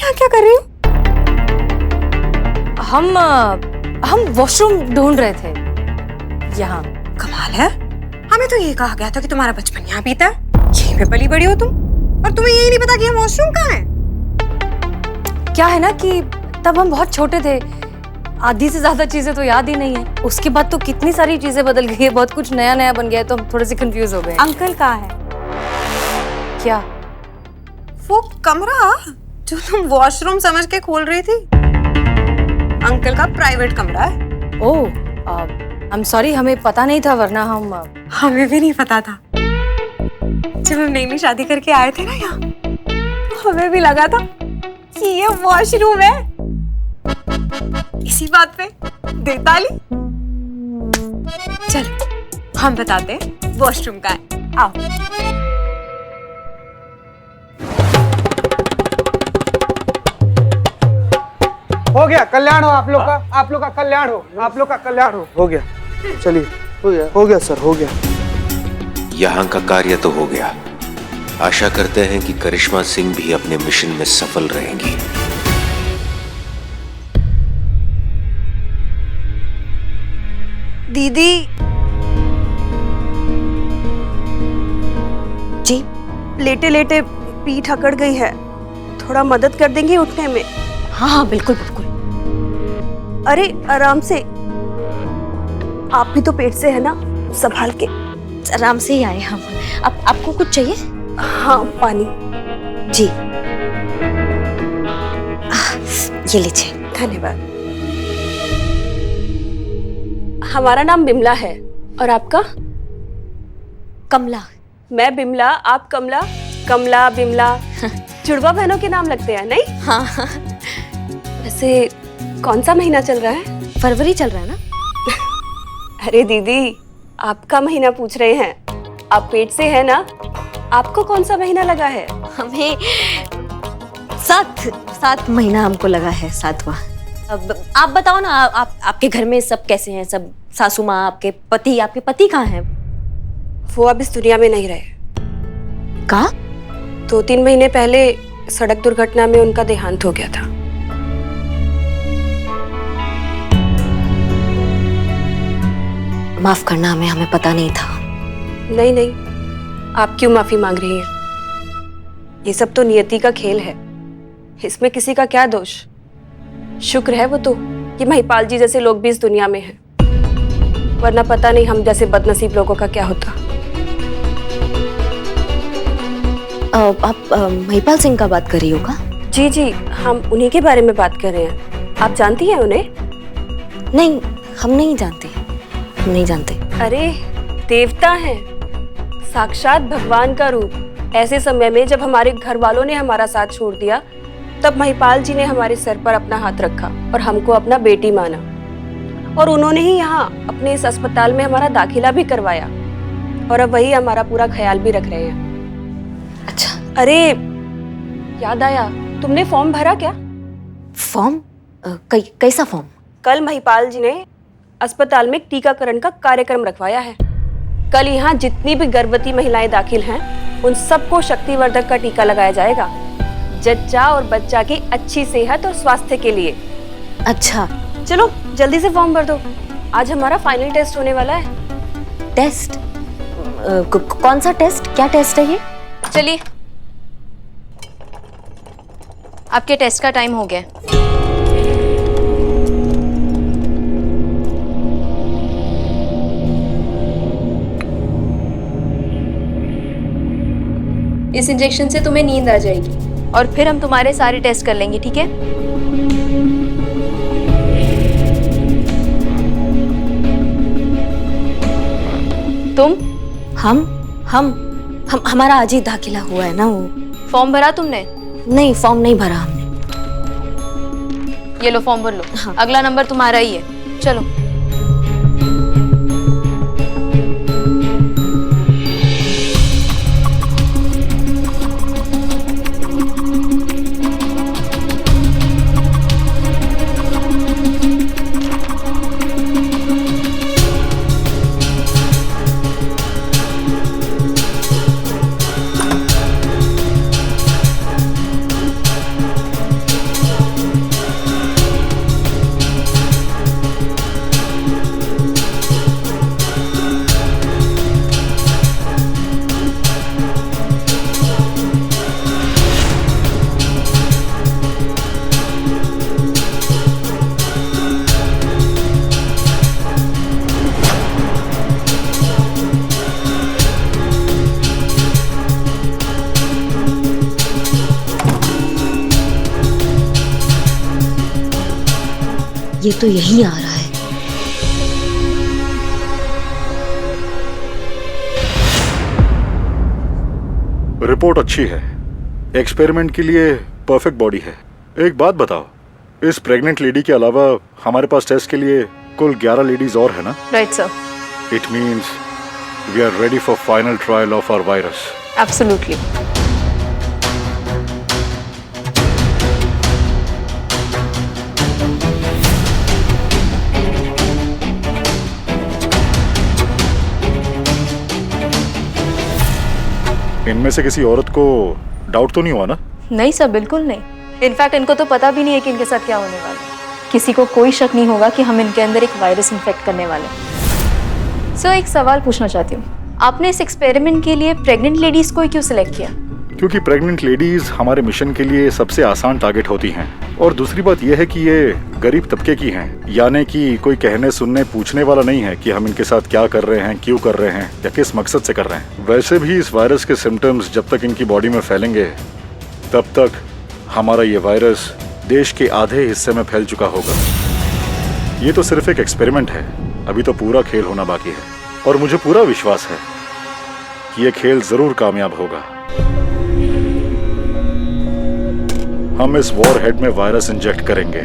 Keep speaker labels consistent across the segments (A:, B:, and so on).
A: यहाँ क्या कर रही हो?
B: हम वॉशरूम ढूंढ रहे थे यहाँ।
A: कमाल है, हमें तो ये कहा गया था कि तुम्हारा बचपन यहाँ बीता है, यहीं पे पली बड़ी हो तुम, और तुम्हें यही नहीं पता कि हम वॉशरूम कहाँ है।
B: क्या है ना कि तब हम बहुत छोटे थे, आधी से ज्यादा चीजें तो याद ही नहीं है। उसके बाद तो कितनी सारी चीजें बदल गई है, बहुत कुछ नया नया बन गया है, तो हम थोड़े से कंफ्यूज हो गए।
A: अंकल कहाँ है?
B: क्या?
A: वो कमरा जो तुम वॉशरूम समझ के खोल रही थी, अंकल का प्राइवेट कमरा है।
B: ओह, आई एम सॉरी, हमें पता नहीं था, वरना
A: हमें भी नहीं पता था। जब हम नई नई शादी करके आए थे ना यहाँ, तो हमें भी लगा था कि ये वॉशरूम है। इसी बात पे दे ताली। चलो हम बताते हैं वॉशरूम का है, आओ।
C: हो गया, कल्याण हो आप लोग का, आप लोग का कल्याण हो, आप लोग का कल्याण हो गया। चलिए, हो गया सर, हो गया।
D: यहाँ का कार्य तो हो गया। आशा करते हैं कि करिश्मा सिंह भी अपने मिशन में सफल रहेंगी।
A: दीदी
E: जी, लेटे लेटे पीठ अकड़ गई है, थोड़ा मदद कर देंगी उठने में?
B: हाँ हाँ बिल्कुल बिल्कुल।
E: अरे आराम से, आप भी तो पेट से है ना, संभाल के।
B: आराम से ही आए हम। आपको कुछ चाहिए?
E: हाँ, पानी।
B: जी, ये लीजिए।
E: धन्यवाद। हमारा नाम बिमला है, और आपका?
B: कमला।
E: मैं बिमला, आप कमला। कमला बिमला जुड़वा बहनों के नाम लगते हैं, नहीं?
B: हाँ।
E: वैसे कौन सा महीना चल रहा है?
B: फरवरी चल रहा है ना?
E: अरे दीदी, आपका महीना पूछ रहे हैं, आप पेट से है ना? आपको कौन सा महीना लगा है?
B: हमें सात महीना हमको लगा है, 7वां। अब आप बताओ ना, आपके घर में सब कैसे हैं? सब सासू माँ, आपके पति कहाँ हैं?
E: वो अब इस दुनिया में नहीं रहे।
B: कहाँ?
E: 2-3 महीने पहले सड़क दुर्घटना में उनका देहांत हो गया था।
B: माफ करना, हमें पता नहीं था।
E: नहीं, आप क्यों माफी मांग रही हैं? ये सब तो नियति का खेल है, इसमें किसी का क्या दोष। शुक्र है वो तो कि महिपाल जी जैसे लोग भी इस दुनिया में हैं, वरना पता नहीं हम जैसे बदनसीब लोगों का क्या होता।
B: आप महिपाल सिंह का बात कर रही हो का?
E: जी, हम उन्हीं के बारे में बात कर रहे हैं। आप जानती हैं उन्हें?
B: नहीं, हम नहीं जानते।
E: अरे देवता हैं, साक्षात भगवान का रूप। ऐसे समय में जब हमारे घर वालों ने हमारा साथ छोड़ दिया, तब महिपाल जी ने हमारे सर पर अपना हाथ रखा और हमको अपना बेटी माना, और उन्होंने ही यहाँ अपने इस अस्पताल में हमारा दाखिला भी करवाया, और अब वही हमारा पूरा ख्याल भी रख रहे हैं।
B: अच्छा।
E: अरे याद आया, तुमने फॉर्म भरा क्या?
B: फॉर्म? कैसा फॉर्म?
E: कल महिपाल जी ने अस्पताल में टीकाकरण का कार्यक्रम रखवाया है। कल यहाँ जितनी भी गर्भवती महिलाएं दाखिल हैं, उन सबको शक्तिवर्धक का टीका लगाया जाएगा, जच्चा और बच्चा की अच्छी सेहत और स्वास्थ्य के लिए।
B: अच्छा,
E: चलो जल्दी से फॉर्म भर दो, आज हमारा फाइनल टेस्ट होने वाला है।
B: टेस्ट? कौन सा टेस्ट? क्या टेस्ट है ये?
F: चलिए, आपके टेस्ट का टाइम हो गया। इस इंजेक्शन से तुम्हें नींद आ जाएगी, और फिर हम तुम्हारे सारे टेस्ट कर लेंगे, ठीक है? तुम?
B: हमारा आज ही दाखिला हुआ है ना। वो
F: फॉर्म भरा तुमने?
B: नहीं, फॉर्म नहीं भरा हमने।
F: ये लो फॉर्म भर लो।
B: हाँ।
F: अगला नंबर तुम्हारा ही है, चलो।
B: ये तो यहीं आ रहा है।
G: रिपोर्ट अच्छी है, एक्सपेरिमेंट के लिए परफेक्ट बॉडी है। एक बात बताओ, इस प्रेग्नेंट लेडी के अलावा हमारे पास टेस्ट के लिए कुल 11 लेडीज और है ना?
F: Right sir.
G: It means we are ready for final trial of our virus.
F: Absolutely.
G: इनमें से किसी औरत को डाउट तो नहीं हुआ ना?
F: नहीं सर, बिल्कुल नहीं। इनफैक्ट इनको तो पता भी नहीं है कि इनके साथ क्या होने वाला है। किसी को कोई शक नहीं होगा कि हम इनके अंदर एक वायरस इन्फेक्ट करने वाले हैं। सर, एक सवाल पूछना चाहती हूँ, आपने इस एक्सपेरिमेंट के लिए प्रेग्नेंट लेडीज को ही क्यों सिलेक्ट किया?
G: क्योंकि प्रेग्नेंट लेडीज हमारे मिशन के लिए सबसे आसान टारगेट होती हैं। और दूसरी बात यह है कि ये गरीब तबके की हैं, यानी कि कोई कहने सुनने पूछने वाला नहीं है कि हम इनके साथ क्या कर रहे हैं, क्यों कर रहे हैं या किस मकसद से कर रहे हैं। वैसे भी इस वायरस के सिम्टम्स जब तक इनकी बॉडी में फैलेंगे तब तक हमारा ये वायरस देश के आधे हिस्से में फैल चुका होगा। ये तो सिर्फ एक एक्सपेरिमेंट है, अभी तो पूरा खेल होना बाकी है। और मुझे पूरा विश्वास है कि ये खेल जरूर कामयाब होगा। हम इस वॉर हेड में वायरस इंजेक्ट करेंगे।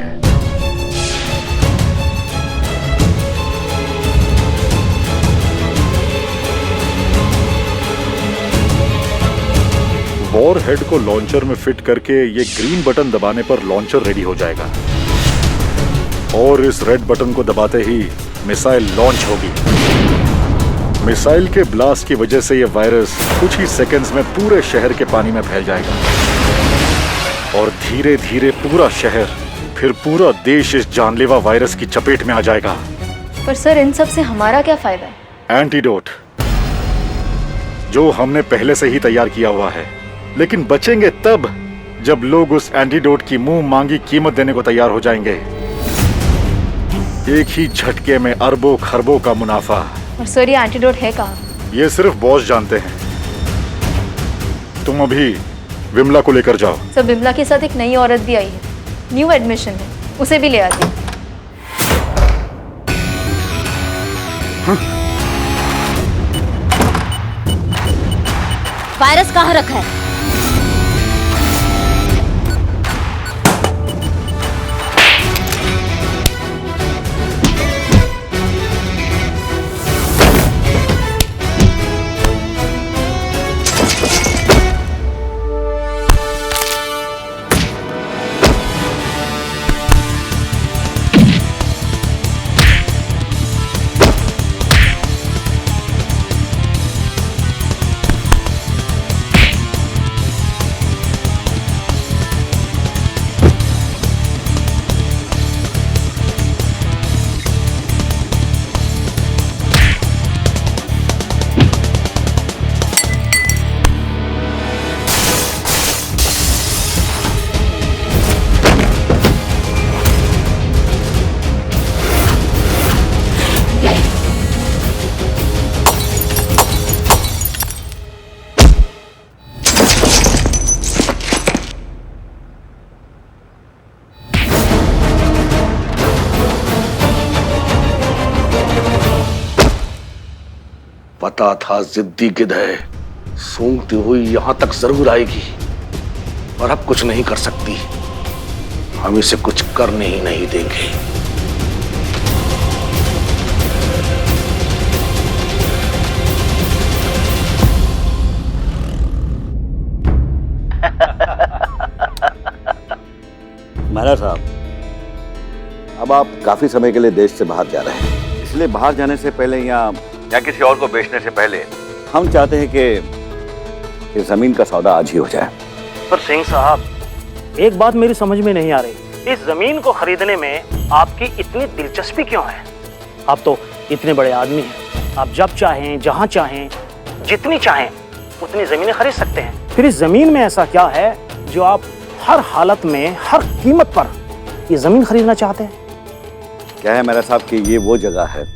G: वॉर हेड को लॉन्चर में फिट करके ये ग्रीन बटन दबाने पर लॉन्चर रेडी हो जाएगा और इस रेड बटन को दबाते ही मिसाइल लॉन्च होगी। मिसाइल के ब्लास्ट की वजह से ये वायरस कुछ ही सेकंड्स में पूरे शहर के पानी में फैल जाएगा और धीरे धीरे पूरा शहर, फिर पूरा देश इस जानलेवा वायरस की चपेट में आ जाएगा।
F: पर सर, इन सब से हमारा क्या फायदा है?
G: एंटीडोट, जो हमने पहले से ही तैयार किया हुआ है। लेकिन बचेंगे तब जब लोग उस एंटीडोट की मुंह मांगी कीमत देने को तैयार हो जाएंगे। एक ही झटके में अरबों खरबों का मुनाफा।
F: और सर, ये एंटीडोट है कहाँ?
G: ये सिर्फ बॉस जानते हैं। तुम अभी विमला को लेकर जाओ।
F: सर, विमला के साथ एक नई औरत भी आई है, न्यू एडमिशन है, उसे भी ले आती हूँ।
B: वायरस कहाँ रखा है?
H: पता था जिद्दी गिद्ध है, सूंघती हुई यहां तक जरूर आएगी, पर अब कुछ नहीं कर सकती। हम इसे कुछ करने ही नहीं देंगे।
I: महाराज साहब, अब आप काफी समय के लिए देश से बाहर जा रहे हैं, इसलिए बाहर जाने से पहले या किसी और को बेचने से पहले हम चाहते हैं कि जमीन का सौदा आज ही हो जाए।
J: पर सिंह साहब, एक बात मेरी समझ में नहीं आ रही, इस जमीन को खरीदने में आपकी इतनी दिलचस्पी क्यों है? आप तो इतने बड़े आदमी हैं, आप जब चाहें, जहां चाहें, जितनी चाहें उतनी जमीनें खरीद सकते हैं। फिर इस जमीन में ऐसा क्या है जो आप हर हालत में, हर कीमत पर ये जमीन खरीदना चाहते हैं?
I: क्या है मेरा साहब कि ये वो जगह है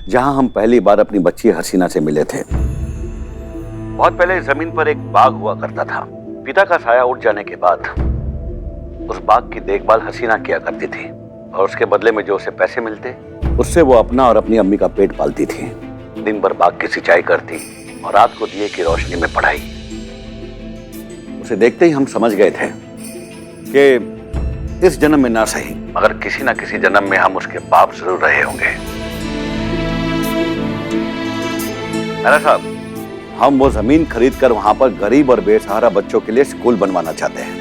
I: जहां हम पहली बार अपनी बच्ची हसीना से मिले थे। बहुत पहले इस जमीन पर एक बाग हुआ करता था। पिता का साया उठ जाने के बाद उस बाग की देखभाल हसीना किया करती थी। और उसके बदले में जो उसे पैसे मिलते उससे वो अपना और अपनी अम्मी का पेट पालती थी। दिन भर बाग की सिंचाई करती और रात को दिए की रोशनी में पढ़ाई। उसे देखते ही हम समझ गए थे कि इस जन्म में ना सही मगर किसी ना किसी जन्म में हम उसके बाप जरूर रहे होंगे। मेरा साहब, हम वो जमीन खरीदकर वहां पर गरीब और बेसहारा बच्चों के लिए स्कूल बनवाना चाहते हैं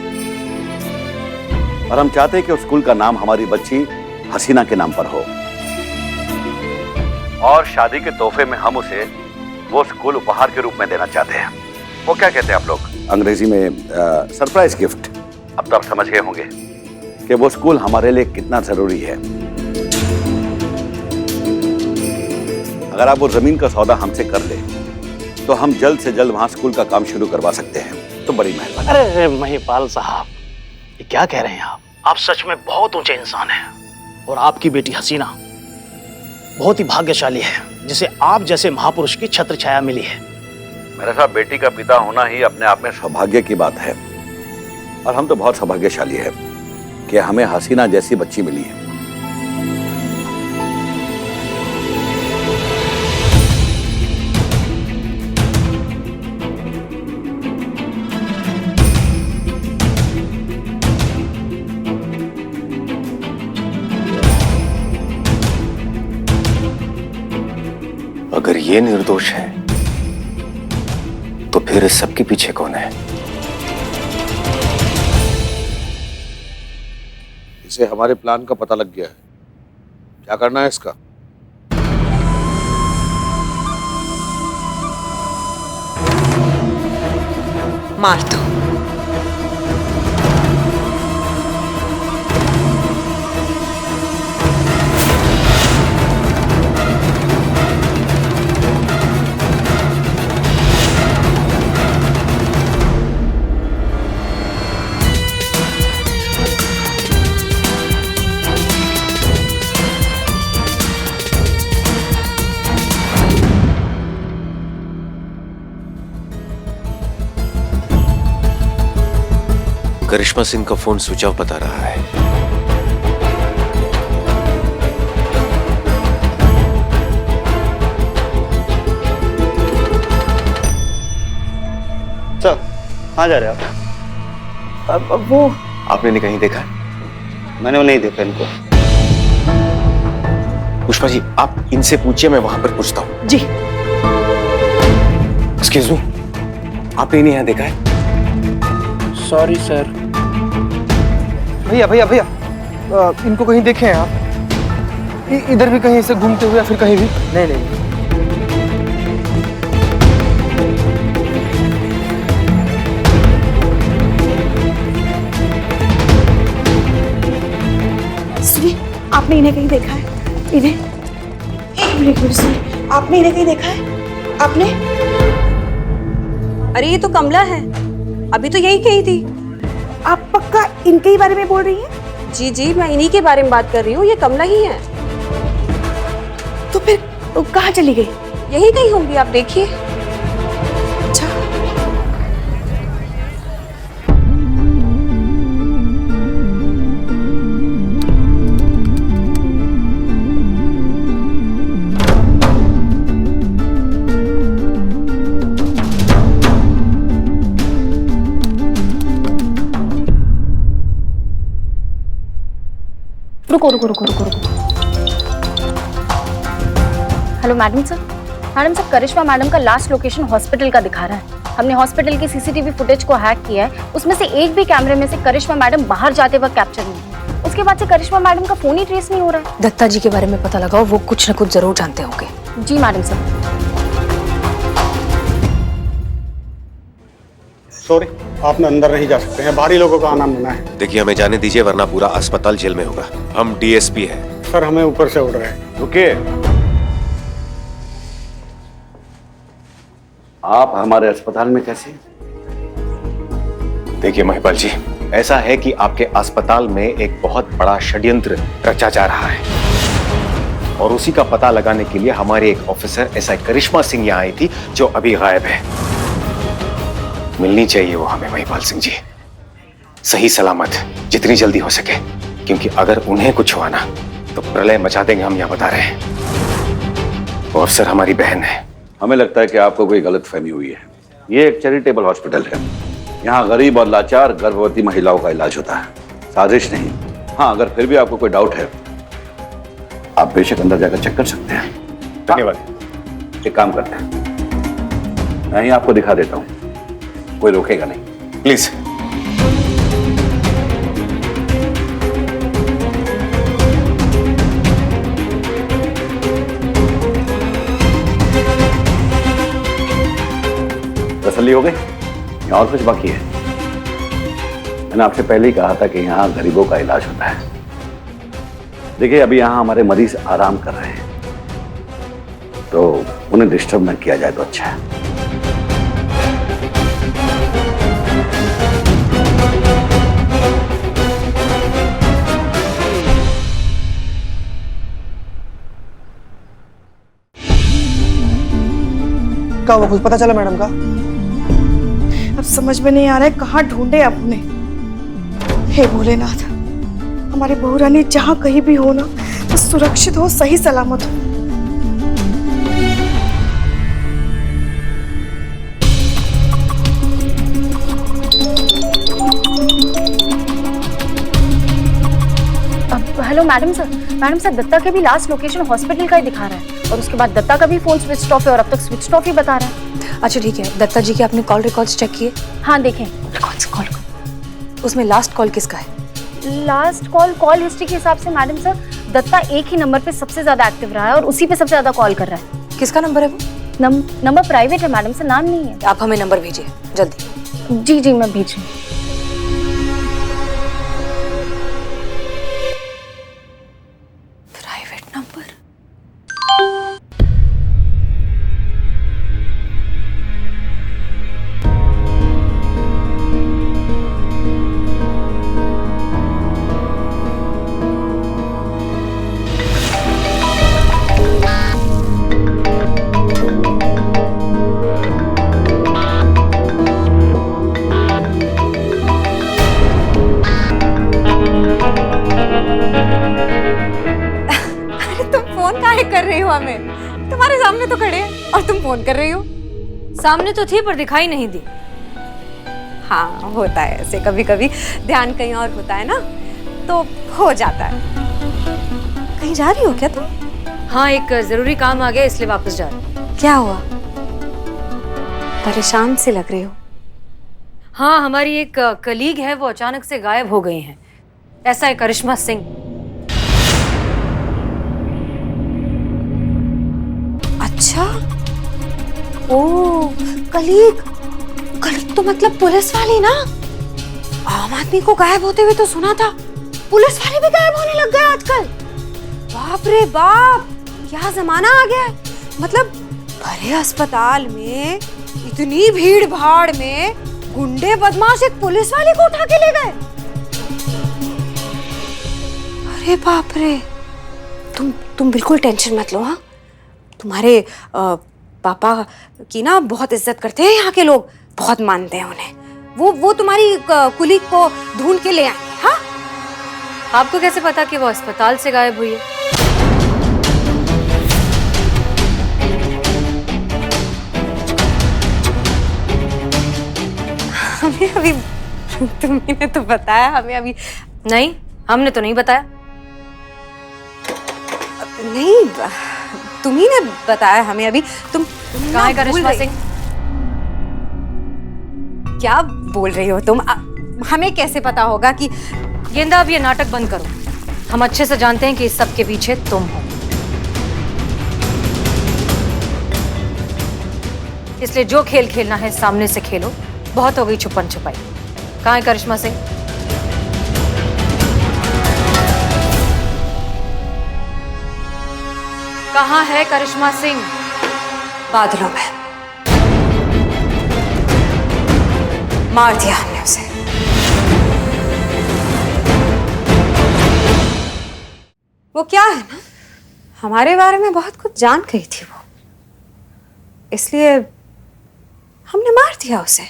I: और हम चाहते हैं कि उस स्कूल का नाम हमारी बच्ची हसीना के नाम पर हो और शादी के तोहफे में हम उसे वो स्कूल उपहार के रूप में देना चाहते हैं। वो क्या कहते हैं आप लोग अंग्रेजी में सरप्राइज गिफ्ट। अब तो आप समझ गए होंगे कि वो स्कूल हमारे लिए कितना जरूरी है। अगर आप वो जमीन का सौदा हमसे कर ले तो हम जल्द से जल्द वहां स्कूल का काम शुरू करवा सकते हैं। तो बड़ी मेहरबानी।
J: अरे महिपाल साहब, ये क्या कह रहे हैं आप सच में बहुत ऊंचे इंसान हैं और आपकी बेटी हसीना बहुत ही भाग्यशाली है जिसे आप जैसे महापुरुष की छत्र छाया मिली है।
I: मेरे साहब, बेटी का पिता होना ही अपने आप में सौभाग्य की बात है और हम तो बहुत सौभाग्यशाली है कि हमें हसीना जैसी बच्ची मिली है।
D: अगर ये निर्दोष है तो फिर इस सबके पीछे कौन है?
H: इसे हमारे प्लान का पता लग गया है। क्या करना है इसका?
A: मार दो।
D: करिश्मा सिंह का फोन स्विच ऑफ बता रहा है।
C: सर, कहाँ जा रहे हैं आप? अब वो
D: आपने कहीं देखा?
C: मैंने वो नहीं देखा इनको।
D: पुष्पा जी, आप इनसे पूछिए, मैं वहां पर पूछता हूँ।
A: जी।
D: एक्सक्यूज मी, आपने इन्हें यहाँ देखा है?
C: Sorry sir. भैया भैया भैया, इनको कहीं देखे हैं आप? इधर भी कहीं से घूमते हुए या फिर कहीं भी? नहीं नहीं।
A: सुनिए, आपने इन्हें कहीं देखा है? इन्हें? एक मिनट सुनिए, आपने इन्हें कहीं देखा है? आपने?
E: अरे ये तो कमला है, अभी तो यही कही थी।
A: आप पक्का इनके ही बारे में बोल रही हैं?
E: जी जी, मैं इन्हीं के बारे में बात कर रही हूँ, ये कमला ही है।
A: तो फिर वो कहाँ चली गई?
E: यही कहीं होंगी, आप देखिए।
A: अच्छा।
F: रुको रुको रुको रुको रुको। Hello madam sir. Madam sir, Karishma madam का लास्ट लोकेशन हॉस्पिटल का दिखा रहा है। हमने हॉस्पिटल की सीसीटीवी फुटेज को हैक किया है, उसमें से एक भी कैमरे में से करिश्मा मैडम बाहर जाते वक्त कैप्चर नहीं है। उसके बाद से करिश्मा मैडम का फोन ही ट्रेस नहीं हो रहा है।
B: दत्ता जी के बारे में पता लगाओ, वो कुछ न कुछ जरूर जानते होंगे।
F: जी मैडम सर।
K: सॉरी, आप अंदर नहीं जा सकते हैं, बाहरी लोगों का आना मना है।
D: देखिए, हमें जाने दीजिए वरना पूरा अस्पताल जेल में होगा। हम डीएसपी हैं।
K: सर, हमें ऊपर से उड़ रहे हैं।
I: रुकिए, आप हमारे अस्पताल में कैसे?
D: देखिए महिपाल जी, ऐसा है कि आपके अस्पताल में एक बहुत बड़ा षड्यंत्र रचा जा रहा है और उसी का पता लगाने के लिए हमारे एक ऑफिसर एसआई करिश्मा सिंह यहाँ आई थी, जो अभी गायब है। मिलनी चाहिए वो हमें महिपाल सिंह जी, सही सलामत, जितनी जल्दी हो सके, क्योंकि अगर उन्हें कुछ हुआ ना तो प्रलय मचा देंगे, हम यहाँ बता रहे हैं। वो अफसर हमारी बहन है।
I: हमें लगता है कि आपको कोई गलतफहमी हुई है। ये एक चैरिटेबल हॉस्पिटल है। यहाँ गरीब और लाचार गर्भवती महिलाओं का इलाज होता है, साजिश नहीं। हाँ, अगर फिर भी आपको कोई डाउट है आप बेशक अंदर जाकर चेक कर सकते हैं।
D: धन्यवाद।
I: एक काम करते हैं, मैं ही आपको दिखा देता हूँ, कोई रोकेगा नहीं।
D: प्लीज।
I: तसल्ली हो गई? और कुछ बाकी है? मैंने आपसे पहले ही कहा था कि यहाँ गरीबों का इलाज होता है। देखिए, अभी यहाँ हमारे मरीज आराम कर रहे हैं, तो उन्हें डिस्टर्ब न किया जाए तो अच्छा है।
C: क्या हुआ, कुछ पता चला मैडम का?
L: अब समझ में नहीं आ रहा है कहाँ ढूंढे अब उन्हें। हे भोलेनाथ, हमारी बहू रानी जहाँ कहीं भी हो ना, तो सुरक्षित हो, सही सलामत हो।
F: हेलो मैडम सर, दत्ता के भी लास्ट लोकेशन हॉस्पिटल का ही दिखा रहा है और उसके बाद दत्ता का भी फोन स्विच ऑफ है और अब तक स्विच ऑफ ही बता रहा है।
B: अच्छा ठीक है, दत्ता जी के आपने कॉल रिकॉर्ड्स चेक किए?
F: हाँ देखें।
B: रिकॉर्ड्स कॉल, उसमें लास्ट कॉल किसका है?
F: लास्ट कॉल हिस्ट्री के हिसाब से मैडम सर, दत्ता एक ही नंबर पे सबसे ज्यादा एक्टिव रहा है और उसी पे सबसे ज्यादा कॉल कर रहा है।
B: किसका नंबर है वो?
F: नंबर प्राइवेट है मैडम सर, नाम नहीं है।
B: आप हमें नंबर भेजिए जल्दी।
F: जी मैं भेज रही हूँ।
B: Private number?
A: कर रही हो हमें? तुम्हारे सामने तो खड़े हैं और तुम फोन कर रही हो।
B: सामने तो थी पर दिखाई नहीं दी।
A: हाँ होता है ऐसे, कभी कभी ध्यान कहीं और होता है ना, तो हो जाता है। कहीं जा रही हो क्या तुम?
B: हाँ, एक जरूरी काम आ गया इसलिए वापस जा रही हूँ।
A: क्या हुआ? परेशान सी लग रही हो।
B: हाँ, हमारी एक कलीग है, वो अचानक से गायब हो गई हैं। ऐसा है करिश्मा सिंह।
A: अच्छा, ओ कलीग तो मतलब पुलिस वाली ना? आम आदमी को गायब होते हुए तो सुना था, पुलिस वाले भी गायब होने लग गए आजकल। बाप रे बाप, क्या जमाना आ गया है। मतलब भरे अस्पताल में इतनी भीड़ भाड़ में गुंडे बदमाश एक पुलिस वाले को उठा के ले गए। अरे बाप रे, तुम बिल्कुल टेंशन मत लो। हाँ, तुम्हारे पापा की ना बहुत इज्जत करते हैं यहाँ के लोग, बहुत मानते हैं उन्हें। वो तुम्हारी कुलीग को ढूंढ के ले आएंगे। हाँ,
B: आपको कैसे पता कि वो अस्पताल से गायब हुई है?
A: हमें अभी तुमने तो बताया, हमें अभी
B: नहीं, हमने तो नहीं बताया।
A: नहीं, तुम्ही ने बताया हमें अभी। तुम
B: कहाँ है करिश्मा सिंह?
A: क्या बोल रही हो तुम? हमें कैसे पता होगा कि?
B: गेंदा, अब ये नाटक बंद करो। हम अच्छे से जानते हैं कि इस सब के पीछे तुम हो, इसलिए जो खेल खेलना है सामने से खेलो। बहुत हो गई छुपन छुपाई। कहाँ है करिश्मा सिंह? कहाँ है करिश्मा सिंह?
A: बादलों में। मार दिया हमने उसे। वो क्या है ना, हमारे बारे में बहुत कुछ जान गई थी वो, इसलिए हमने मार दिया उसे।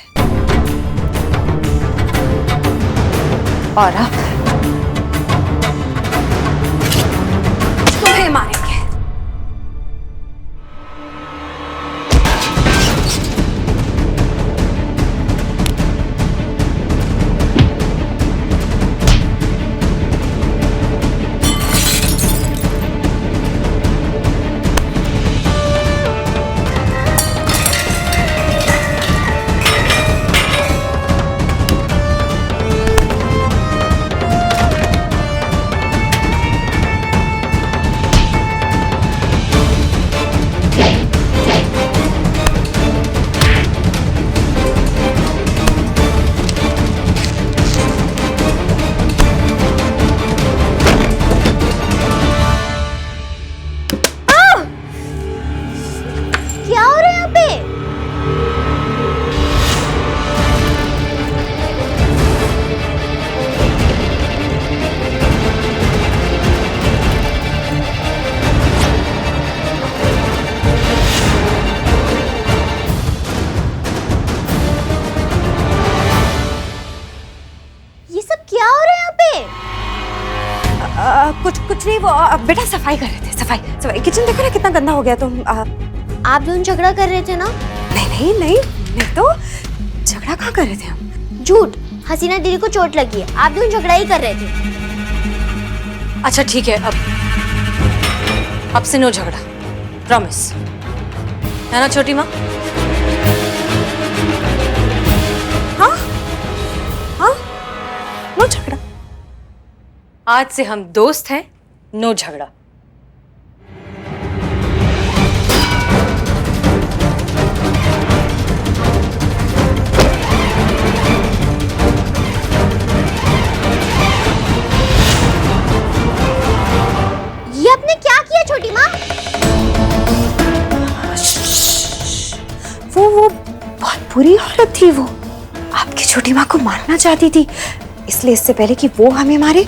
A: और अब कुछ नहीं, वो बेटा सफाई कर रहे थे, सफाई। किचन देखो ना कितना गंदा हो गया। तो
M: आप दोनों झगड़ा कर रहे थे ना?
A: नहीं तो झगड़ा कहाँ कर रहे थे हम?
M: झूठ, हसीना दीदी को चोट लगी है, आप दोनों झगड़ा ही कर रहे थे।
B: अच्छा ठीक है, अब से नो झगड़ा, प्रॉमिस है ना छोटी माँ?
A: हाँ, नो झगड़ा।
B: आज से हम दोस्त हैं, नो झगड़ा।
M: ये आपने क्या किया छोटी माँ?
A: वो बहुत बुरी औरत थी। वो आपकी छोटी माँ को मारना चाहती थी, इसलिए इससे पहले कि वो हमें मारे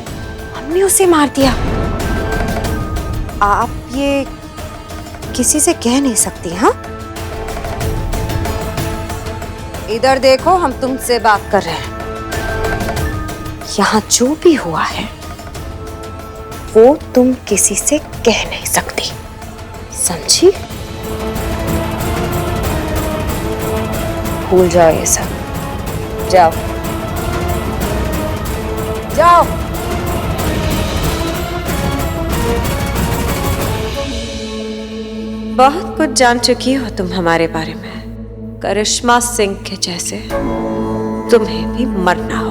A: हमने उसे मार दिया। आप ये किसी से कह नहीं सकती। हाँ, इधर देखो, हम तुमसे बात कर रहे हैं। यहाँ जो भी हुआ है वो तुम किसी से कह नहीं सकती, समझी? भूल जाओ ये सब, जाओ जाओ। बहुत कुछ जान चुकी हो तुम हमारे बारे में, करिश्मा सिंह के जैसे तुम्हें भी मरना हो।